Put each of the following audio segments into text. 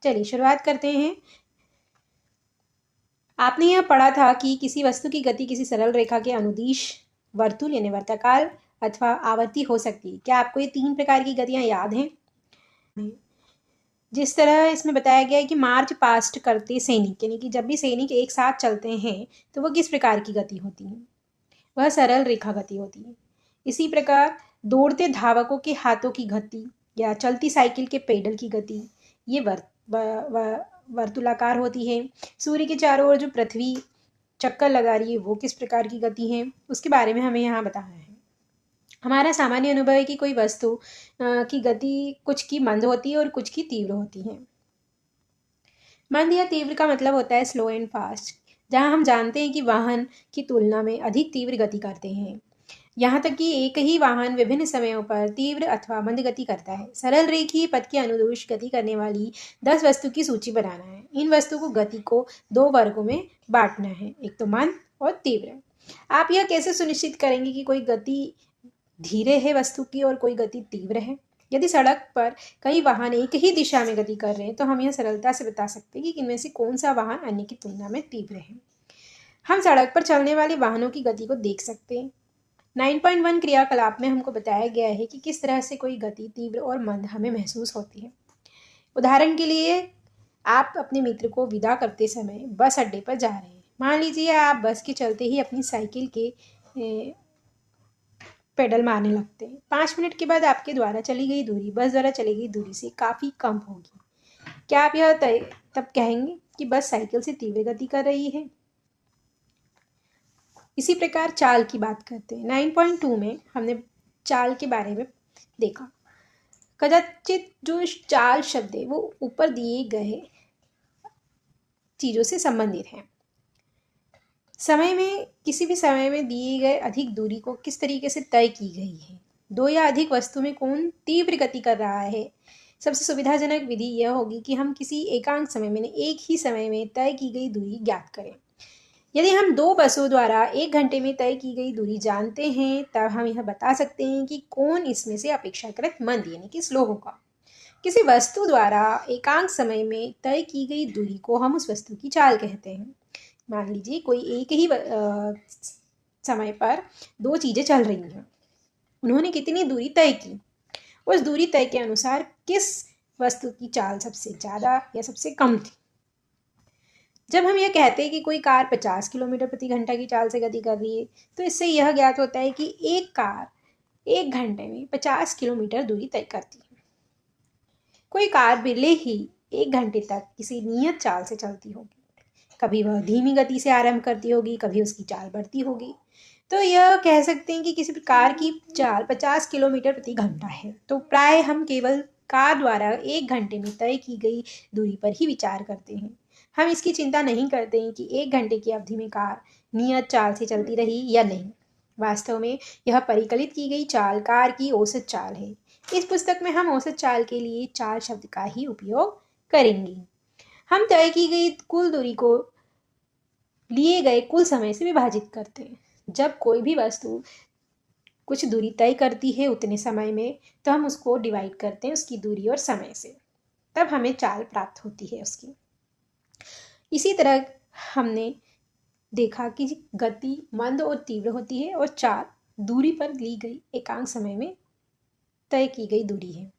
चलिए शुरुआत करते हैं। आपने यह पढ़ा था कि किसी वस्तु की गति किसी सरल रेखा के अनुदिश वर्तुल यानी वर्ताकार अथवा आवर्ती हो सकती है। क्या आपको ये 3 प्रकार की गतियां याद हैं? जिस तरह इसमें बताया गया है कि मार्च पास्ट करते सैनिक, यानी कि जब भी सैनिक एक साथ चलते हैं तो वो किस प्रकार की गति होती है? वह सरल रेखा गति होती है। इसी प्रकार दौड़ते धावकों के हाथों की गति या चलती साइकिल के पेडल की गति ये वर्तुलाकार होती है। सूर्य के चारों ओर जो पृथ्वी चक्कर लगा रही है वो किस प्रकार की गति है, उसके बारे में हमें यहाँ बताना है। हमारा सामान्य अनुभव है कि कोई वस्तु की गति कुछ की मंद होती है और कुछ की तीव्र होती है। मंद या तीव्र का मतलब होता है स्लो एंड फास्ट, जहाँ हम जानते हैं कि वाहन की तुलना में अधिक तीव्र गति करते हैं। यहाँ तक कि एक ही वाहन विभिन्न समयों पर तीव्र अथवा मंद गति करता है। सरल रेखीय पथ के अनुदिश गति करने वाली 10 वस्तु की सूची बनाना है। इन वस्तु को गति को 2 वर्गों में बांटना है, एक तो मंद और तीव्र। आप यह कैसे सुनिश्चित करेंगे कि कोई गति धीरे है वस्तु की और कोई गति तीव्र है? यदि सड़क पर कई वाहन एक ही दिशा में गति कर रहे हैं तो हम यह सरलता से बता सकते हैं कि इनमें से कौन सा वाहन अन्य की तुलना में तीव्र है। हम सड़क पर चलने वाले वाहनों की गति को देख सकते हैं। 9.1 क्रियाकलाप में हमको बताया गया है कि किस तरह से कोई गति तीव्र और मंद हमें महसूस होती है। उदाहरण के लिए आप अपने मित्र को विदा करते समय बस अड्डे पर जा रहे हैं। मान लीजिए आप बस के चलते ही अपनी साइकिल के पेडल मारने लगते हैं। 5 मिनट के बाद आपके द्वारा चली गई दूरी बस द्वारा चली गई दूरी से काफ़ी कम होगी। क्या आप यह तब कहेंगे कि बस साइकिल से तीव्र गति कर रही है? इसी प्रकार चाल की बात करते हैं। 9.2 में हमने चाल के बारे में देखा। कदाचित जो चाल शब्द है वो ऊपर दिए गए चीज़ों से संबंधित है। समय में किसी भी समय में दिए गए अधिक दूरी को किस तरीके से तय की गई है। 2 या अधिक वस्तु में कौन तीव्र गति कर रहा है। सबसे सुविधाजनक विधि यह होगी कि हम किसी एकांक समय में एक ही समय में तय की गई दूरी ज्ञात करें। यदि हम 2 बसों द्वारा 1 घंटे में तय की गई दूरी जानते हैं तब हम यह बता सकते हैं कि कौन इसमें से अपेक्षाकृत मंद यानी कि स्लो होगा। किसी वस्तु द्वारा एकांक समय में तय की गई दूरी को हम उस वस्तु की चाल कहते हैं। मान लीजिए कोई एक ही समय पर 2 चीज़ें चल रही हैं। उन्होंने कितनी दूरी तय की, उस दूरी तय के अनुसार किस वस्तु की चाल सबसे ज़्यादा या सबसे कम थी। जब हम यह कहते हैं कि कोई कार 50 किलोमीटर प्रति घंटा की चाल से गति कर रही है तो इससे यह ज्ञात होता है कि एक कार 1 घंटे में 50 किलोमीटर दूरी तय करती है। कोई कार बिरले ही 1 घंटे तक किसी नियत चाल से चलती होगी। कभी वह धीमी गति से आरंभ करती होगी, कभी उसकी चाल बढ़ती होगी। तो यह कह सकते हैं कि किसी भी कार की चाल 50 किलोमीटर प्रति घंटा है। तो प्राय हम केवल कार द्वारा 1 घंटे में तय की गई दूरी पर ही विचार करते हैं। हम इसकी चिंता नहीं करते हैं कि 1 घंटे की अवधि में कार नियत चाल से चलती रही या नहीं। वास्तव में यह परिकलित की गई चाल कार की औसत चाल है। इस पुस्तक में हम औसत चाल के लिए चाल शब्द का ही उपयोग करेंगे। हम तय की गई कुल दूरी को लिए गए कुल समय से विभाजित करते हैं। जब कोई भी वस्तु कुछ दूरी तय करती है उतने समय में तो हम उसको डिवाइड करते हैं उसकी दूरी और समय से, तब हमें चाल प्राप्त होती है उसकी। इसी तरह हमने देखा कि गति मंद और तीव्र होती है और चाल दूरी पर ली गई एकांक समय में तय की गई दूरी है।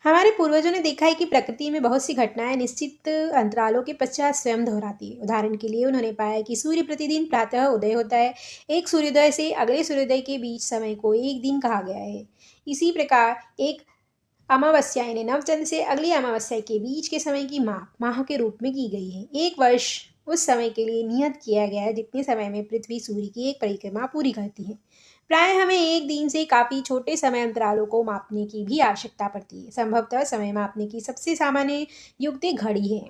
हमारे पूर्वजों ने देखा है कि प्रकृति में बहुत सी घटनाएं निश्चित अंतरालों के पश्चात स्वयं दोहराती है। उदाहरण के लिए उन्होंने पाया कि सूर्य प्रतिदिन प्रातः उदय होता है। एक सूर्योदय से अगले सूर्योदय के बीच समय को एक दिन कहा गया है। इसी प्रकार एक अमावस्या यानी नवचंद्र से अगली अमावस्या के बीच के समय की माप माह के रूप में की गई है। एक वर्ष उस समय के लिए नियत किया गया है जितने समय में पृथ्वी सूर्य की एक परिक्रमा पूरी करती है। प्राय हमें एक दिन से काफ़ी छोटे समय अंतरालों को मापने की भी आवश्यकता पड़ती है। संभवतः समय मापने की सबसे सामान्य युक्ति घड़ी है।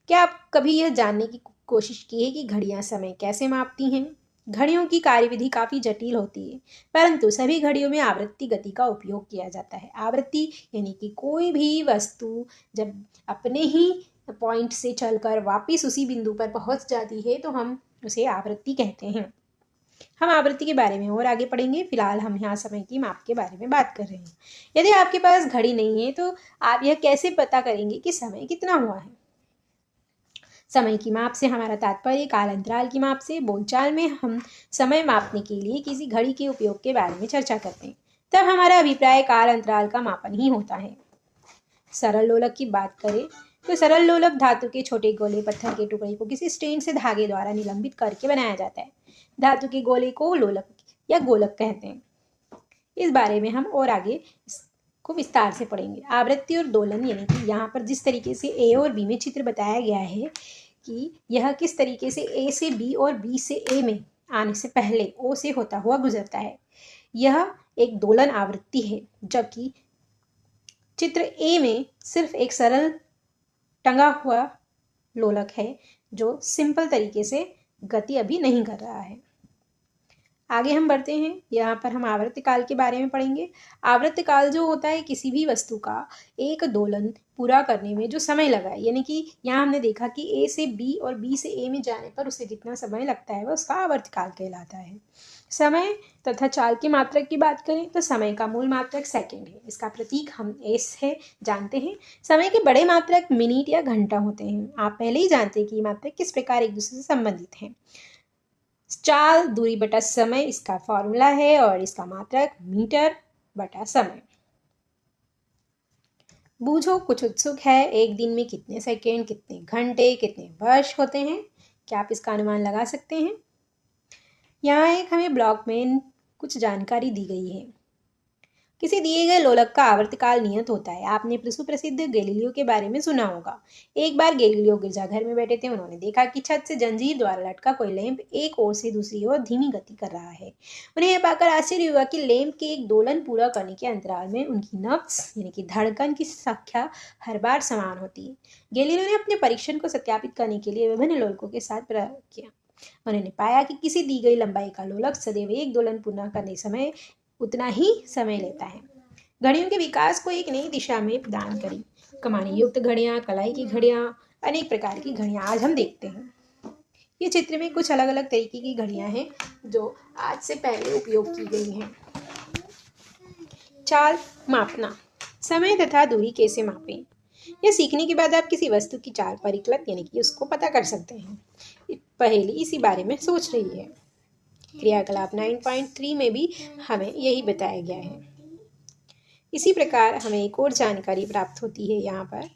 क्या आप कभी यह जानने की कोशिश की है कि घड़ियां समय कैसे मापती हैं? घड़ियों की कार्यविधि काफ़ी जटिल होती है, परंतु सभी घड़ियों में आवृत्ति गति का उपयोग किया जाता है। आवृत्ति यानी कि कोई भी वस्तु जब अपने ही पॉइंट से चलकर वापस उसी बिंदु पर पहुंच जाती है तो हम उसे आवृत्ति कहते हैं। हम आवृत्ति के बारे में और आगे पढ़ेंगे। फिलहाल हम यहाँ समय की माप के बारे में बात कर रहे हैं। यदि आपके पास घड़ी नहीं है तो आप यह कैसे पता करेंगे कि समय कितना हुआ है? समय की माप से हमारा तात्पर्य काल अंतराल की माप से। बोलचाल में हम समय मापने के लिए किसी घड़ी के उपयोग के बारे में चर्चा करते हैं, तब हमारा अभिप्राय काल अंतराल का मापन ही होता है। सरल लोलक की बात करें तो सरल लोलक धातु के छोटे गोले पत्थर के टुकड़े को किसी स्ट्रेन से धागे द्वारा निलंबित करके बनाया जाता है। धातु के गोले को लोलक या गोलक कहते हैं। इस बारे में हम और आगे को विस्तार से पढ़ेंगे। आवृत्ति और दोलन यानी कि यहाँ पर जिस तरीके से ए और बी में चित्र बताया गया है कि यह किस तरीके से ए से बी और बी से ए में आने से पहले ओ से होता हुआ गुजरता है, यह एक दोलन आवृत्ति है। जबकि चित्र ए में सिर्फ एक सरल टंगा हुआ लोलक है जो सिंपल तरीके से गति अभी नहीं कर रहा है। आगे हम बढ़ते हैं। यहाँ पर हम आवर्तकाल के बारे में पढ़ेंगे। आवर्तकाल जो होता है किसी भी वस्तु का एक दोलन पूरा करने में जो समय लगा है, यानी कि यहाँ हमने देखा कि ए से बी और बी से ए में जाने पर उसे जितना समय लगता है वह उसका आवर्तकाल कहलाता है। समय तथा चाल की मात्रक की बात करें तो समय का मूल मात्रक सेकंड है। इसका प्रतीक हम एस है जानते हैं। समय के बड़े मात्रक मिनट या घंटा होते हैं। आप पहले ही जानते हैं कि मात्रक किस प्रकार एक दूसरे से संबंधित हैं। चाल दूरी बटा समय इसका फॉर्मूला है और इसका मात्रक मीटर बटा समय। बूझो कुछ उत्सुक है, एक दिन में कितने सेकंड, कितने घंटे, कितने वर्ष होते हैं? क्या आप इसका अनुमान लगा सकते हैं? यहाँ एक हमें ब्लॉक में कुछ जानकारी दी गई है। किसी दिए गए लोलक का आवर्तकाल नियत होता है। आपने सुप्रसिद्ध गैलीलियो के बारे में सुना होगा। एक बार गैलीलियो गिरजाघर में बैठे थे। उन्होंने देखा कि छत से जंजीर द्वारा लटका कोई लैंप एक ओर से दूसरी ओर धीमी गति कर रहा है। उन्हें यह पाकर आश्चर्य हुआ कि लैंप के एक दोलन पूरा करने के अंतराल में उनकी नब्ज यानी कि धड़कन की संख्या हर बार समान होती है। गैलीलियो ने अपने परीक्षण को सत्यापित करने के लिए विभिन्न लोलकों के साथ प्रयोग किया। उन्होंने पाया कि किसी दी गई लंबाई का लोलक सदैव एक दोलन पूर्ण करने समय उतना ही समय लेता है। घड़ियों के विकास को एक नई दिशा में प्रदान करी। कमानी युक्त घड़ियां, कलाई की घड़ियां, अनेक प्रकार की घड़ियां आज हम देखते हैं। ये चित्र में कुछ अलग अलग तरीके की घड़ियां हैं जो आज से पहले उपयोग की गई हैं। चाल मापना, समय तथा दूरी कैसे मापें? यह सीखने के बाद आप किसी वस्तु की चाल परिकलित यानी कि उसको पता कर सकते हैं। पहेली इसी बारे में सोच रही है। क्रियाकलाप 9.3 में भी हमें यही बताया गया है। इसी प्रकार हमें एक और जानकारी प्राप्त होती है। यहाँ पर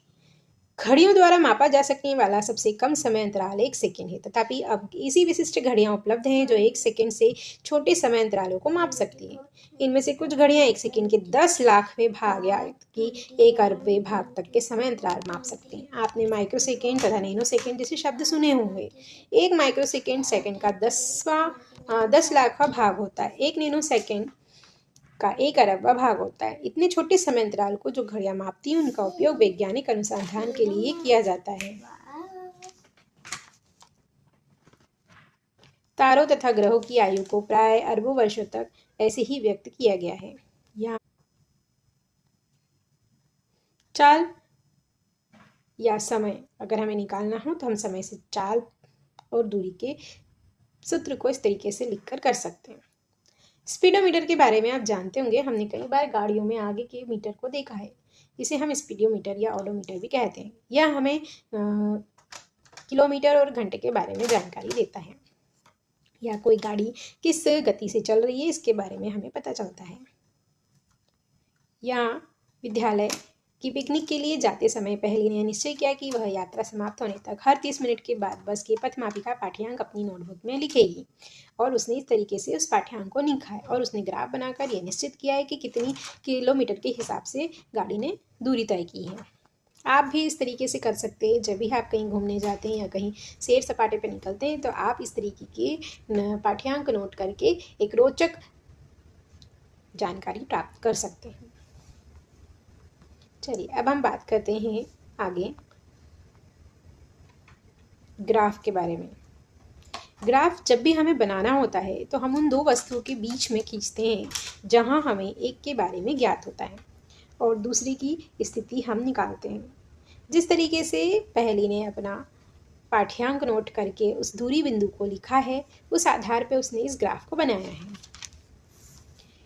घड़ियों द्वारा मापा जा सकने वाला सबसे कम समय अंतराल 1 सेकंड है। तथापि अब ऐसी विशिष्ट घड़ियां उपलब्ध हैं जो 1 सेकंड से छोटे समय अंतरालों को माप सकती हैं। इनमें से कुछ घड़ियां 1 सेकंड के 10 लाखवें भाग या कि 1 अरबवें भाग तक के समय अंतराल माप सकती हैं। आपने माइक्रो सेकेंड तथा नैनो सेकेंड जैसे शब्द सुने होंगे। एक माइक्रो सेकेंड का 10 लाखवां भाग होता है। एक नैनो सेकेंड का 1 अरबवां भाग होता है। इतने छोटे समय अंतराल को जो घड़ियां मापती हैं उनका उपयोग वैज्ञानिक अनुसंधान के लिए किया जाता है। तारों तथा ग्रहों की आयु को प्राय अरबों वर्षों तक ऐसे ही व्यक्त किया गया है। यहाँ चाल या समय अगर हमें निकालना हो तो हम समय से चाल और दूरी के सूत्र को इस तरीके से लिखकर कर सकते हैं। स्पीडोमीटर के बारे में आप जानते होंगे। हमने कई बार गाड़ियों में आगे के मीटर को देखा है। इसे हम स्पीडोमीटर या ओडोमीटर भी कहते हैं। यह हमें किलोमीटर और घंटे के बारे में जानकारी देता है। या कोई गाड़ी किस गति से चल रही है इसके बारे में हमें पता चलता है। यहाँ विद्यालय कि पिकनिक के लिए जाते समय पहली ने निश्चय किया कि वह यात्रा समाप्त होने तक हर 30 मिनट के बाद बस के पथमापिका पाठ्यांक अपनी नोटबुक में लिखेगी। और उसने इस तरीके से उस पाठ्यांक को लिखा है और उसने ग्राफ बनाकर यह निश्चित किया है कि कितनी किलोमीटर के हिसाब से गाड़ी ने दूरी तय की है। आप भी इस तरीके से कर सकते हैं। जब भी आप कहीं घूमने जाते हैं या कहीं सैर सपाटे पर निकलते हैं तो आप इस तरीके के पाठ्यांक नोट करके एक रोचक जानकारी प्राप्त कर सकते हैं। चलिए अब हम बात करते हैं आगे ग्राफ के बारे में। ग्राफ जब भी हमें बनाना होता है तो हम उन दो वस्तुओं के बीच में खींचते हैं जहां हमें एक के बारे में ज्ञात होता है और दूसरी की स्थिति हम निकालते हैं। जिस तरीके से पहली ने अपना पाठ्यांक नोट करके उस दूरी बिंदु को लिखा है, उस आधार पर उसने इस ग्राफ को बनाया है।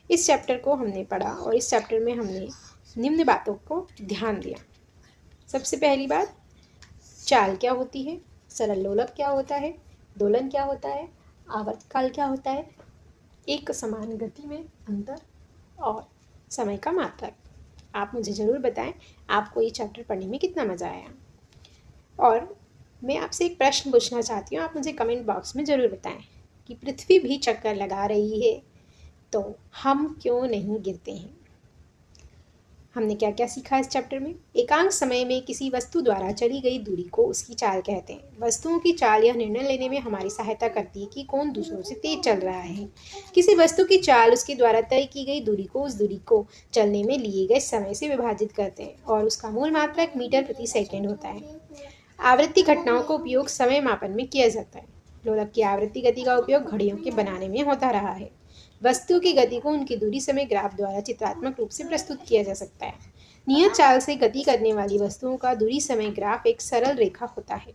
इस चैप्टर को हमने पढ़ा और इस चैप्टर में हमने निम्न बातों को ध्यान दिया। सबसे पहली बात, चाल क्या होती है, सरल लोलक क्या होता है, दोलन क्या होता है, आवर्तकाल क्या होता है, एक समान गति में अंतर और समय का मात्रक। आप मुझे ज़रूर बताएं आपको ये चैप्टर पढ़ने में कितना मज़ा आया। और मैं आपसे एक प्रश्न पूछना चाहती हूँ, आप मुझे कमेंट बॉक्स में ज़रूर बताएं कि पृथ्वी भी चक्कर लगा रही है तो हम क्यों नहीं गिरते हैं। हमने क्या क्या सीखा इस चैप्टर में। एकांक समय में किसी वस्तु द्वारा चली गई दूरी को उसकी चाल कहते हैं। वस्तुओं की चाल यह निर्णय लेने में हमारी सहायता करती है कि कौन दूसरों से तेज चल रहा है। किसी वस्तु की चाल उसके द्वारा तय की गई दूरी को उस दूरी को चलने में लिए गए समय से विभाजित करते हैं और उसका मूल मात्रक मीटर प्रति सेकेंड होता है। आवृत्ति घटनाओं का उपयोग समय मापन में किया जाता है। लोलक की आवृत्ति गति का उपयोग घड़ियों के बनाने में होता रहा है। वस्तु की गति को उनकी दूरी समय ग्राफ द्वारा चित्रात्मक रूप से प्रस्तुत किया जा सकता है। नियत चाल से गति करने वाली वस्तुओं का दूरी समय ग्राफ एक सरल रेखा होता है।